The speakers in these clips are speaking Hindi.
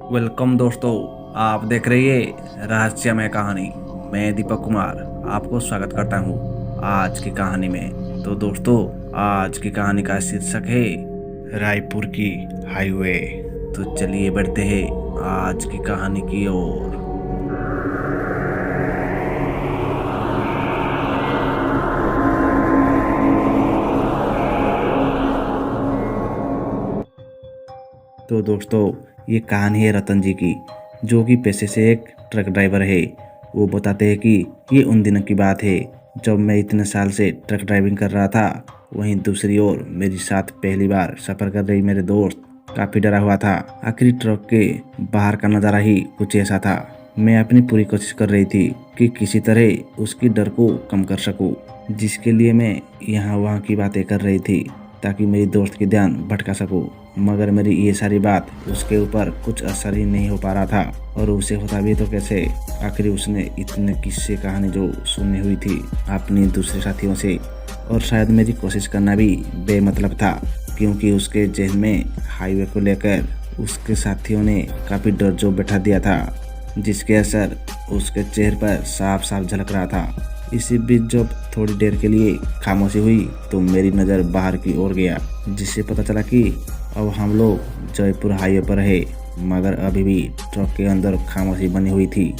वेलकम दोस्तों, आप देख रहे हैं रहस्यमय कहानी। मैं दीपक कुमार आपको स्वागत करता हूँ आज की कहानी में। तो दोस्तों, आज की कहानी का शीर्षक है रायपुर की हाईवे। तो चलिए बढ़ते हैं आज की कहानी की ओर। तो दोस्तों, ये कहानी है रतन जी की, जो कि पेशे से एक ट्रक ड्राइवर है। वो बताते हैं कि ये उन दिनों की बात है जब मैं इतने साल से ट्रक ड्राइविंग कर रहा था। वहीं दूसरी ओर मेरी साथ पहली बार सफ़र कर रही मेरे दोस्त काफ़ी डरा हुआ था। आखिरी ट्रक के बाहर का नज़ारा ही कुछ ऐसा था। मैं अपनी पूरी कोशिश कर रही थी कि किसी तरह उसकी डर को कम कर सकूं, जिसके लिए मैं यहाँ वहाँ की बातें कर रही थी ताकि मेरी दोस्त की ध्यान भटका सकूं। मगर मेरी ये सारी बात उसके ऊपर कुछ असर ही नहीं हो पा रहा था, और उसे होता भी तो कैसे। आखिर उसने इतने किस्से कहानी जो सुनी हुई थी अपनी दूसरे साथियों से, और शायद मेरी कोशिश करना भी बेमतलब था, क्योंकि उसके जहन में हाईवे को लेकर उसके साथियों ने काफ़ी डर जो बैठा दिया था, जिसके असर उसके चेहरे पर साफ साफ झलक रहा था। इसी बीच जब थोड़ी देर के लिए खामोशी हुई तो मेरी नज़र बाहर की ओर गया, जिससे पता चला कि अब हम लोग जयपुर हाईवे पर है। मगर अभी भी ट्रक के अंदर खामोशी बनी हुई थी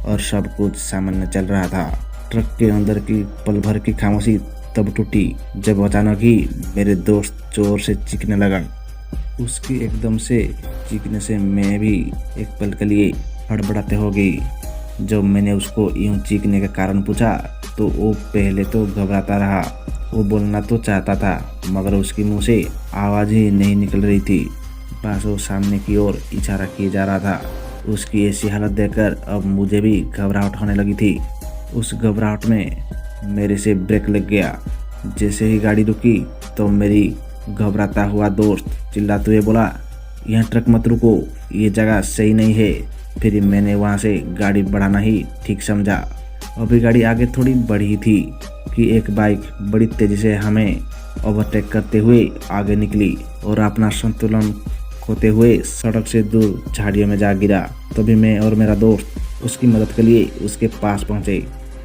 और सब कुछ सामान्य चल रहा था। ट्रक के अंदर की पल भर की खामोशी तब टूटी जब अचानक ही मेरे दोस्त जोर से चीखने लगा। उसकी एकदम से चीखने से मैं भी एक पल के लिए हड़बड़ाते हो गई। जब मैंने उसको यूं चीखने का कारण पूछा तो वो पहले तो घबराता रहा। वो बोलना तो चाहता था, मगर उसके मुंह से आवाज़ ही नहीं निकल रही थी। बस वो सामने की ओर इशारा किए जा रहा था। उसकी ऐसी हालत देखकर अब मुझे भी घबराहट होने लगी थी। उस घबराहट में मेरे से ब्रेक लग गया। जैसे ही गाड़ी रुकी तो मेरी घबराता हुआ दोस्त चिल्लाते हुए बोला, यहाँ ट्रक मत रुको, ये जगह सही नहीं है। फिर मैंने वहाँ से गाड़ी बढ़ाना ही ठीक समझा। अभी गाड़ी आगे थोड़ी बढ़ी थी कि एक बाइक बड़ी तेज़ी से हमें ओवरटेक करते हुए आगे निकली और अपना संतुलन खोते हुए सड़क से दूर झाड़ियों में जा गिरा। तभी मैं और मेरा दोस्त उसकी मदद के लिए उसके पास पहुंचे,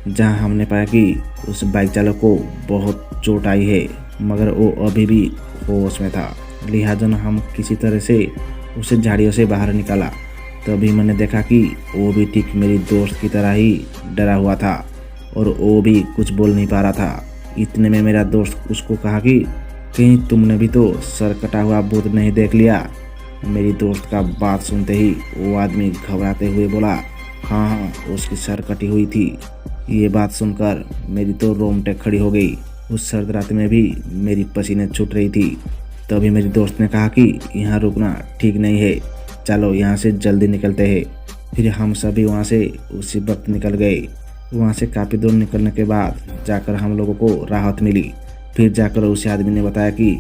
जहां हमने पाया कि उस बाइक चालक को बहुत चोट आई है, मगर वो अभी भी होश में था। लिहाजा हम किसी तरह से उसे झाड़ियों से बाहर निकाला। तभी मैंने देखा कि वो भी ठीक मेरी दोस्त की तरह ही डरा हुआ था, और वो भी कुछ बोल नहीं पा रहा था। इतने में मेरा दोस्त उसको कहा कि कहीं तुमने भी तो सर कटा हुआ भूत नहीं देख लिया। मेरी दोस्त का बात सुनते ही वो आदमी घबराते हुए बोला, हाँ हाँ, उसकी सर कटी हुई थी। ये बात सुनकर मेरी तो रोंगटे खड़ी हो गई। उस सर्द रात में भी मेरी पसीने छूट रही थी। तभी मेरी दोस्त ने कहा कि यहाँ रुकना ठीक नहीं है, चलो यहाँ से जल्दी निकलते हैं। फिर हम सभी वहाँ से उसी वक्त निकल गए। वहाँ से काफ़ी दूर निकलने के बाद जाकर हम लोगों को राहत मिली। फिर जाकर उस आदमी ने बताया कि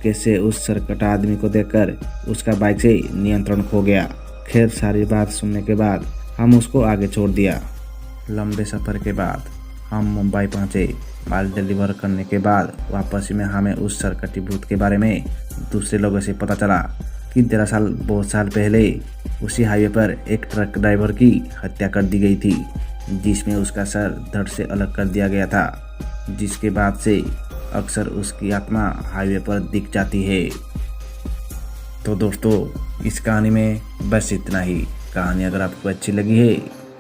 कैसे उस सरकटा आदमी को देखकर उसका बाइक से नियंत्रण खो गया। खैर, सारी बात सुनने के बाद हम उसको आगे छोड़ दिया। लंबे सफ़र के बाद हम मुंबई पहुँचे। माल डिलीवर करने के बाद वापस में हमें उस सरकटी भूत के बारे में दूसरे लोगों से पता चला कि दरअसल बहुत साल पहले उसी हाईवे पर एक ट्रक ड्राइवर की हत्या कर दी गई थी, जिसमें उसका सर धड़ से अलग कर दिया गया था, जिसके बाद से अक्सर उसकी आत्मा हाईवे पर दिख जाती है। तो दोस्तों, इस कहानी में बस इतना ही। कहानी अगर आपको अच्छी लगी है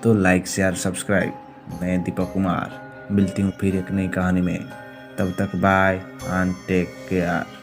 तो लाइक शेयर सब्सक्राइब। मैं दीपक कुमार मिलती हूँ फिर एक नई कहानी में। तब तक बाय एंड टेक केयर।